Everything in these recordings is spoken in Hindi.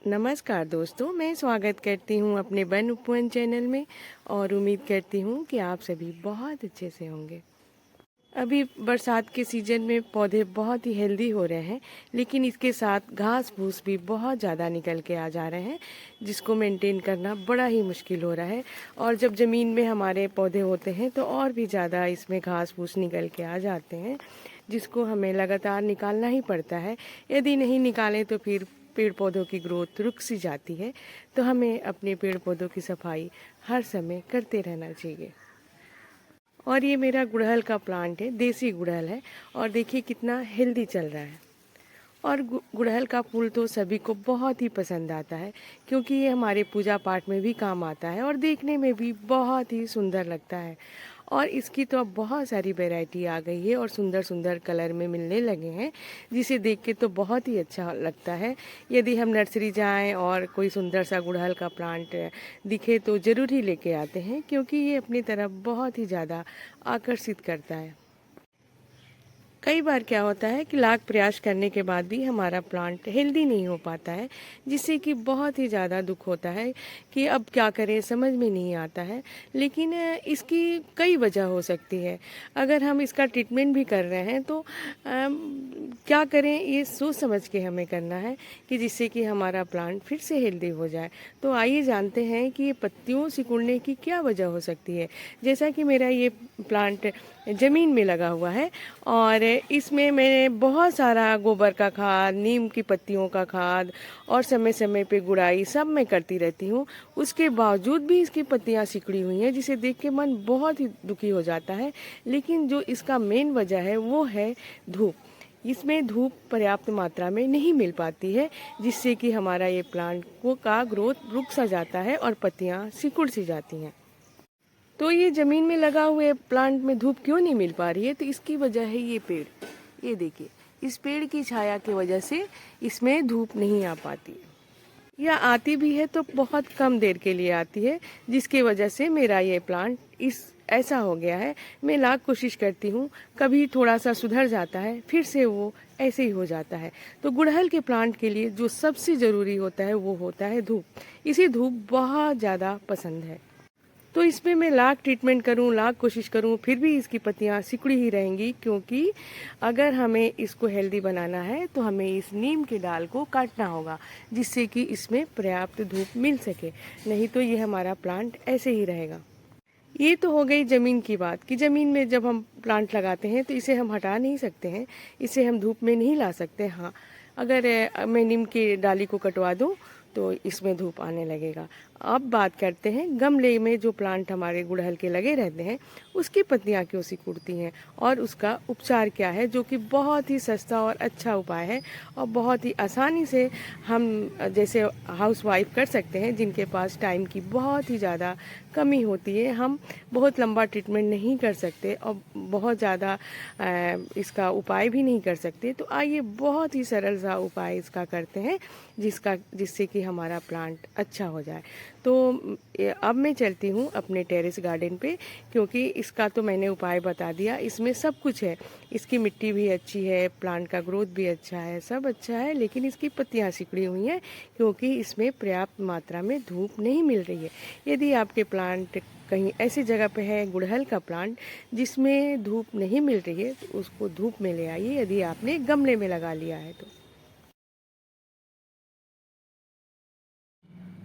नमस्कार दोस्तों, मैं स्वागत करती हूँ अपने वन उपवन चैनल में और उम्मीद करती हूँ कि आप सभी बहुत अच्छे से होंगे। अभी बरसात के सीज़न में पौधे बहुत ही हेल्दी हो रहे हैं, लेकिन इसके साथ घास फूस भी बहुत ज़्यादा निकल के आ जा रहे हैं, जिसको मेंटेन करना बड़ा ही मुश्किल हो रहा है। और जब ज़मीन में हमारे पौधे होते हैं तो और भी ज़्यादा इसमें घास फूस निकल के आ जाते हैं, जिसको हमें लगातार निकालना ही पड़ता है। यदि नहीं निकालें तो फिर पेड़ पौधों की ग्रोथ रुक सी जाती है। तो हमें अपने पेड़ पौधों की सफाई हर समय करते रहना चाहिए। और ये मेरा गुड़हल का प्लांट है, देसी गुड़हल है और देखिए कितना हेल्दी चल रहा है। और गुड़हल का फूल तो सभी को बहुत ही पसंद आता है, क्योंकि ये हमारे पूजा पाठ में भी काम आता है और देखने में भी बहुत ही सुंदर लगता है। और इसकी तो अब बहुत सारी वैरायटी आ गई है और सुंदर सुंदर कलर में मिलने लगे हैं, जिसे देख के तो बहुत ही अच्छा लगता है। यदि हम नर्सरी जाएं और कोई सुंदर सा गुड़हल का प्लांट दिखे तो ज़रूर ही लेके आते हैं, क्योंकि ये अपनी तरफ बहुत ही ज़्यादा आकर्षित करता है। कई बार क्या होता है कि लाख प्रयास करने के बाद भी हमारा प्लांट हेल्दी नहीं हो पाता है, जिससे कि बहुत ही ज़्यादा दुख होता है कि अब क्या करें, समझ में नहीं आता है। लेकिन इसकी कई वजह हो सकती है। अगर हम इसका ट्रीटमेंट भी कर रहे हैं तो क्या करें, ये सोच समझ के हमें करना है कि जिससे कि हमारा प्लांट फिर से हेल्दी हो जाए। तो आइए जानते हैं कि ये पत्तियों सिकुड़ने की क्या वजह हो सकती है। जैसा कि मेरा ये प्लांट ज़मीन में लगा हुआ है और इसमें मैं बहुत सारा गोबर का खाद, नीम की पत्तियों का खाद और समय समय पे गुड़ाई सब मैं करती रहती हूँ। उसके बावजूद भी इसकी पत्तियाँ सिकुड़ी हुई हैं, जिसे देख के मन बहुत ही दुखी हो जाता है। लेकिन जो इसका मेन वजह है वो है धूप। इसमें धूप पर्याप्त मात्रा में नहीं मिल पाती है, जिससे कि हमारा ये प्लांट का ग्रोथ रुक सा जाता है और पत्तियाँ सिकुड़ सी जाती हैं। तो ये ज़मीन में लगा हुए प्लांट में धूप क्यों नहीं मिल पा रही है, तो इसकी वजह है ये पेड़। ये देखिए, इस पेड़ की छाया की वजह से इसमें धूप नहीं आ पाती, या आती भी है तो बहुत कम देर के लिए आती है, जिसकी वजह से मेरा ये प्लांट इस ऐसा हो गया है। मैं लाख कोशिश करती हूँ, कभी थोड़ा सा सुधर जाता है, फिर से वो ऐसे ही हो जाता है। तो गुड़हल के प्लांट के लिए जो सबसे ज़रूरी होता है वो होता है धूप। इसे धूप बहुत ज़्यादा पसंद है। तो इसमें मैं लाख ट्रीटमेंट करूं, लाख कोशिश करूं, फिर भी इसकी पत्तियां सिकुड़ी ही रहेंगी, क्योंकि अगर हमें इसको हेल्दी बनाना है तो हमें इस नीम के डाल को काटना होगा, जिससे कि इसमें पर्याप्त धूप मिल सके। नहीं तो ये हमारा प्लांट ऐसे ही रहेगा। ये तो हो गई ज़मीन की बात कि ज़मीन में जब हम प्लांट लगाते हैं तो इसे हम हटा नहीं सकते हैं, इसे हम धूप में नहीं ला सकते। हाँ, अगर मैं नीम की डाली को कटवा दूँ तो इसमें धूप आने लगेगा। अब बात करते हैं गमले में जो प्लांट हमारे गुड़हल के लगे रहते हैं, उसकी पत्तियां क्यों सिकुड़ती हैं और उसका उपचार क्या है, जो कि बहुत ही सस्ता और अच्छा उपाय है और बहुत ही आसानी से हम जैसे हाउस वाइफ कर सकते हैं, जिनके पास टाइम की बहुत ही ज़्यादा कमी होती है। हम बहुत लंबा ट्रीटमेंट नहीं कर सकते और बहुत ज़्यादा इसका उपाय भी नहीं कर सकते। तो आइए बहुत ही सरल सा उपाय इसका करते हैं, जिससे कि हमारा प्लांट अच्छा हो जाए। तो अब मैं चलती हूँ अपने टेरेस गार्डन पे, क्योंकि इसका तो मैंने उपाय बता दिया। इसमें सब कुछ है, इसकी मिट्टी भी अच्छी है, प्लांट का ग्रोथ भी अच्छा है, सब अच्छा है, लेकिन इसकी पत्तियाँ सिकुड़ी हुई हैं, क्योंकि इसमें पर्याप्त मात्रा में धूप नहीं मिल रही है। यदि आपके प्लांट कहीं ऐसी जगह पे है, गुड़हल का प्लांट, जिसमें धूप नहीं मिल रही है, तो उसको धूप में ले आइए, यदि आपने गमले में लगा लिया है तो।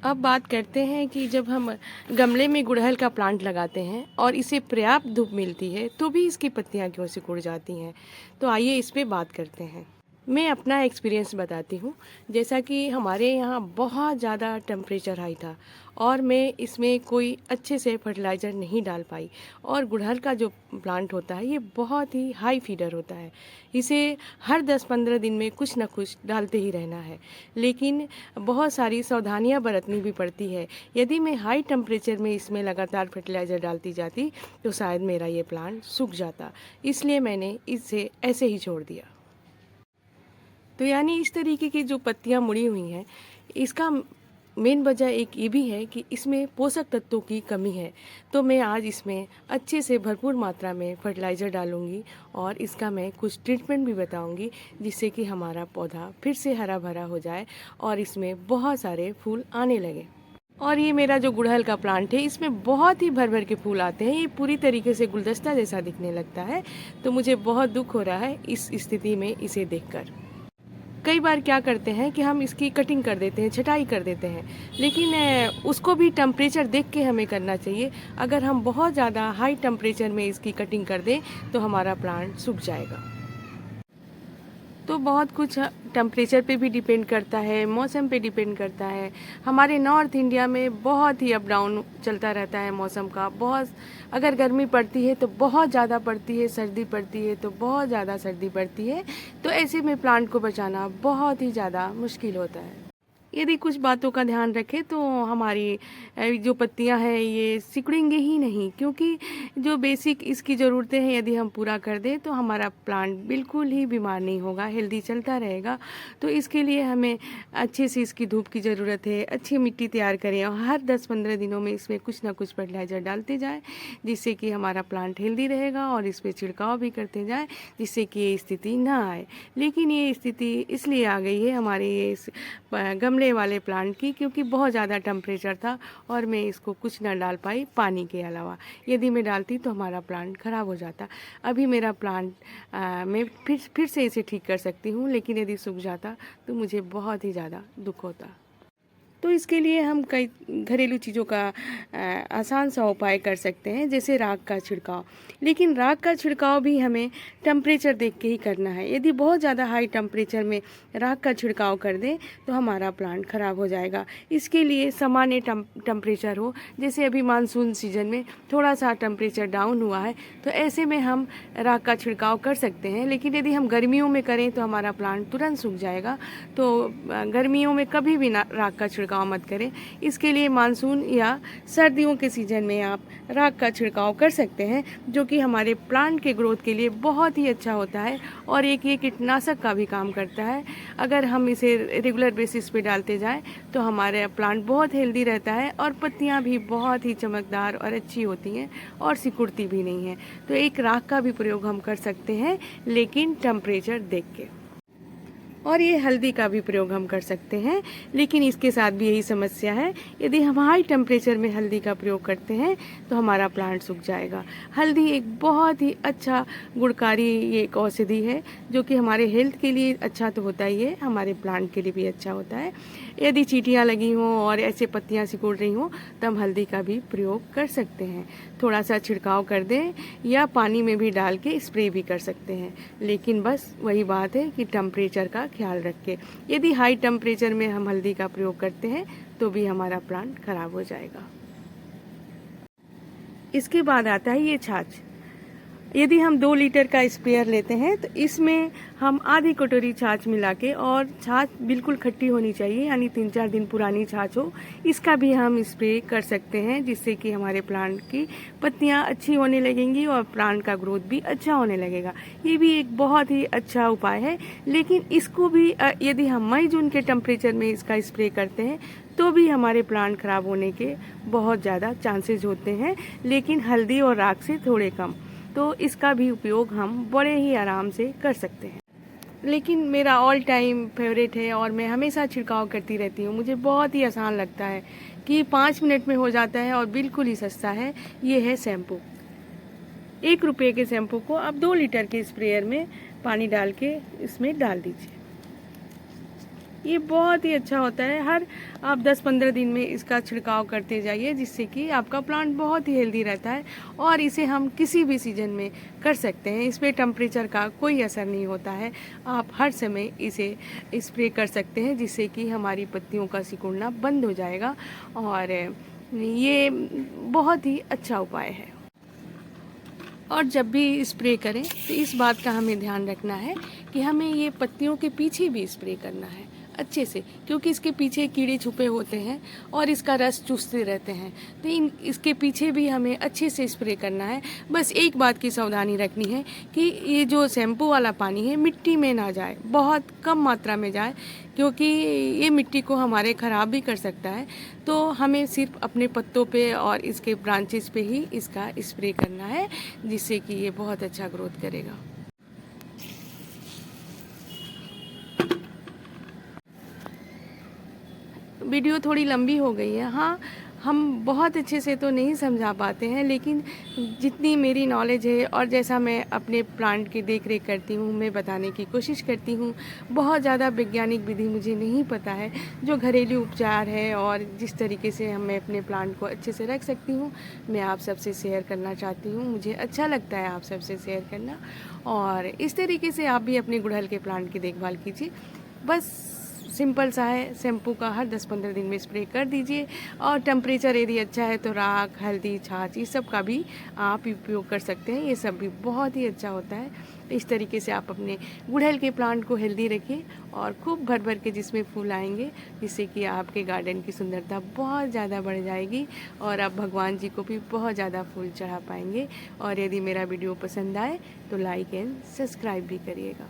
अब बात करते हैं कि जब हम गमले में गुड़हल का प्लांट लगाते हैं और इसे पर्याप्त धूप मिलती है तो भी इसकी पत्तियां क्यों सिकुड़ जाती हैं। तो आइए इस पे बात करते हैं। मैं अपना एक्सपीरियंस बताती हूँ। जैसा कि हमारे यहाँ बहुत ज़्यादा टेम्परेचर हाई था और मैं इसमें कोई अच्छे से फर्टिलाइज़र नहीं डाल पाई। और गुड़हल का जो प्लांट होता है ये बहुत ही हाई फीडर होता है, इसे हर 10-15 दिन में कुछ ना कुछ डालते ही रहना है। लेकिन बहुत सारी सावधानियाँ बरतनी भी पड़ती है। यदि मैं हाई टेम्परेचर में इसमें लगातार फर्टिलाइज़र डालती जाती तो शायद मेरा ये प्लांट सूख जाता, इसलिए मैंने इसे ऐसे ही छोड़ दिया। तो यानी इस तरीके की जो पत्तियां मुड़ी हुई हैं, इसका मेन वजह एक ये भी है कि इसमें पोषक तत्वों की कमी है। तो मैं आज इसमें अच्छे से भरपूर मात्रा में फर्टिलाइज़र डालूँगी और इसका मैं कुछ ट्रीटमेंट भी बताऊँगी, जिससे कि हमारा पौधा फिर से हरा भरा हो जाए और इसमें बहुत सारे फूल आने लगे। और ये मेरा जो गुड़हल का प्लांट है, इसमें बहुत ही भर भर के फूल आते हैं। ये पूरी तरीके से गुलदस्ता जैसा दिखने लगता है। तो मुझे बहुत दुख हो रहा है इस स्थिति में इसे देखकर। कई बार क्या करते हैं कि हम इसकी कटिंग कर देते हैं, छटाई कर देते हैं, लेकिन उसको भी टेम्परेचर देख के हमें करना चाहिए। अगर हम बहुत ज़्यादा हाई टेम्परेचर में इसकी कटिंग कर दें तो हमारा प्लांट सूख जाएगा। तो बहुत कुछ टेम्परेचर पे भी डिपेंड करता है, मौसम पे डिपेंड करता है। हमारे नॉर्थ इंडिया में बहुत ही अप डाउन चलता रहता है मौसम का। बहुत अगर गर्मी पड़ती है तो बहुत ज़्यादा पड़ती है, सर्दी पड़ती है तो बहुत ज़्यादा सर्दी पड़ती है। तो ऐसे में प्लांट को बचाना बहुत ही ज़्यादा मुश्किल होता है। यदि कुछ बातों का ध्यान रखें तो हमारी जो पत्तियां हैं ये सिकुड़ेंगे ही नहीं, क्योंकि जो बेसिक इसकी ज़रूरतें हैं यदि हम पूरा कर दें तो हमारा प्लांट बिल्कुल ही बीमार नहीं होगा, हेल्दी चलता रहेगा। तो इसके लिए हमें अच्छे से इसकी धूप की ज़रूरत है, अच्छी मिट्टी तैयार करें और हर 10-15 दिनों में इसमें कुछ ना कुछ फर्टिलाइज़र डालते जाएँ, जिससे कि हमारा प्लांट हेल्दी रहेगा और इस पर छिड़काव भी करते जाएँ, जिससे कि ये स्थिति ना आए। लेकिन ये स्थिति इसलिए आ गई है हमारे ये गमले वाले प्लांट की, क्योंकि बहुत ज़्यादा टेम्परेचर था और मैं इसको कुछ ना डाल पाई पानी के अलावा। यदि मैं डालती तो हमारा प्लांट ख़राब हो जाता। अभी मेरा प्लांट मैं फिर से इसे ठीक कर सकती हूँ, लेकिन यदि सूख जाता तो मुझे बहुत ही ज़्यादा दुख होता। तो इसके लिए हम कई घरेलू चीज़ों का आसान सा उपाय कर सकते हैं, जैसे राख का छिड़काव। लेकिन राख का छिड़काव भी हमें टेम्परेचर देख के ही करना है। यदि बहुत ज़्यादा हाई टेम्परेचर में राख का छिड़काव कर दें तो हमारा प्लांट ख़राब हो जाएगा। इसके लिए सामान्य टेम्परेचर हो, जैसे अभी मानसून सीजन में थोड़ा सा टेम्परेचर डाउन हुआ है, तो ऐसे में हम राख का छिड़काव कर सकते हैं। लेकिन यदि हम गर्मियों में करें तो हमारा प्लांट तुरंत सूख जाएगा। तो गर्मियों में कभी भी राख का छिड़काव मत करें। इसके लिए मानसून या सर्दियों के सीजन में आप राख का छिड़काव कर सकते हैं, जो कि हमारे प्लांट के ग्रोथ के लिए बहुत ही अच्छा होता है और एक ये कीटनाशक का भी काम करता है। अगर हम इसे रेगुलर बेसिस पे डालते जाएं तो हमारे प्लांट बहुत हेल्दी रहता है और पत्तियां भी बहुत ही चमकदार और अच्छी होती हैं और सिकुड़ती भी नहीं हैं। तो एक राख का भी प्रयोग हम कर सकते हैं, लेकिन टेम्परेचर देख के। और ये हल्दी का भी प्रयोग हम कर सकते हैं, लेकिन इसके साथ भी यही समस्या है। यदि हम हाई टेम्परेचर में हल्दी का प्रयोग करते हैं तो हमारा प्लांट सूख जाएगा। हल्दी एक बहुत ही अच्छा गुणकारी ये एक औषधि है, जो कि हमारे हेल्थ के लिए अच्छा तो होता ही है, हमारे प्लांट के लिए भी अच्छा होता है। यदि चींटियाँ लगी हों और ऐसे पत्तियाँ सिकुड़ रही हों तो हम हल्दी का भी प्रयोग कर सकते हैं। थोड़ा सा छिड़काव कर दें या पानी में भी डाल के स्प्रे भी कर सकते हैं, लेकिन बस वही बात है कि टेम्परेचर का ख्याल रखें। यदि हाई टेम्परेचर में हम हल्दी का प्रयोग करते हैं तो भी हमारा प्लांट खराब हो जाएगा। इसके बाद आता है ये छाछ। यदि हम 2 लीटर का स्प्रेयर लेते हैं तो इसमें हम आधी कटोरी छाछ मिला के, और छाछ बिल्कुल खट्टी होनी चाहिए, यानी 3-4 दिन पुरानी छाछ हो, इसका भी हम स्प्रे कर सकते हैं, जिससे कि हमारे प्लांट की पत्तियां अच्छी होने लगेंगी और प्लांट का ग्रोथ भी अच्छा होने लगेगा। ये भी एक बहुत ही अच्छा उपाय है। लेकिन इसको भी यदि हम मई-जून के टेम्परेचर में इसका स्प्रे करते हैं तो भी हमारे प्लांट खराब होने के बहुत ज़्यादा चांसेस होते हैं, लेकिन हल्दी और राख से थोड़े कम। तो इसका भी उपयोग हम बड़े ही आराम से कर सकते हैं। लेकिन मेरा ऑल टाइम फेवरेट है और मैं हमेशा छिड़काव करती रहती हूँ। मुझे बहुत ही आसान लगता है कि 5 मिनट में हो जाता है और बिल्कुल ही सस्ता है। ये है शैम्पू। 1 रुपये के शैम्पू को आप 2 लीटर के स्प्रेयर में पानी डाल के इसमें डाल दीजिए। ये बहुत ही अच्छा होता है। हर आप 10-15 दिन में इसका छिड़काव करते जाइए, जिससे कि आपका प्लांट बहुत ही हेल्दी रहता है और इसे हम किसी भी सीजन में कर सकते हैं। इस पर टेम्परेचर का कोई असर नहीं होता है। आप हर समय इसे स्प्रे कर सकते हैं, जिससे कि हमारी पत्तियों का सिकुड़ना बंद हो जाएगा और ये बहुत ही अच्छा उपाय है। और जब भी स्प्रे करें तो इस बात का हमें ध्यान रखना है कि हमें ये पत्तियों के पीछे भी स्प्रे करना है। अच्छे से, क्योंकि इसके पीछे कीड़े छुपे होते हैं और इसका रस चूसते रहते हैं। तो इसके पीछे भी हमें अच्छे से स्प्रे करना है। बस एक बात की सावधानी रखनी है कि ये जो शैम्पू वाला पानी है मिट्टी में ना जाए, बहुत कम मात्रा में जाए, क्योंकि ये मिट्टी को हमारे ख़राब भी कर सकता है। तो हमें सिर्फ अपने पत्तों पे और इसके ब्रांचेस पे ही इसका स्प्रे करना है, जिससे कि ये बहुत अच्छा ग्रोथ करेगा। वीडियो थोड़ी लंबी हो गई है। हाँ, हम बहुत अच्छे से तो नहीं समझा पाते हैं, लेकिन जितनी मेरी नॉलेज है और जैसा मैं अपने प्लांट की देख रेख करती हूँ, मैं बताने की कोशिश करती हूँ। बहुत ज़्यादा वैज्ञानिक विधि मुझे नहीं पता है, जो घरेलू उपचार है और जिस तरीके से मैं अपने प्लांट को अच्छे से रख सकती हूँ, मैं आप सबसे शेयर करना चाहती हूँ। मुझे अच्छा लगता है आप सबसे शेयर करना, और इस तरीके से आप भी अपने गुड़हल के प्लांट की देखभाल कीजिए। बस सिंपल सा है, शैम्पू का हर 10-15 दिन में स्प्रे कर दीजिए। और टेम्परेचर यदि अच्छा है तो राख, हल्दी, छाछ, इस सब का भी आप उपयोग कर सकते हैं। ये सब भी बहुत ही अच्छा होता है। इस तरीके से आप अपने गुड़हल के प्लांट को हेल्दी रखिए और खूब भर भर के जिसमें फूल आएंगे, जिससे कि आपके गार्डन की सुंदरता बहुत ज़्यादा बढ़ जाएगी और आप भगवान जी को भी बहुत ज़्यादा फूल चढ़ा पाएंगे। और यदि मेरा वीडियो पसंद आए तो लाइक एंड सब्सक्राइब भी करिएगा।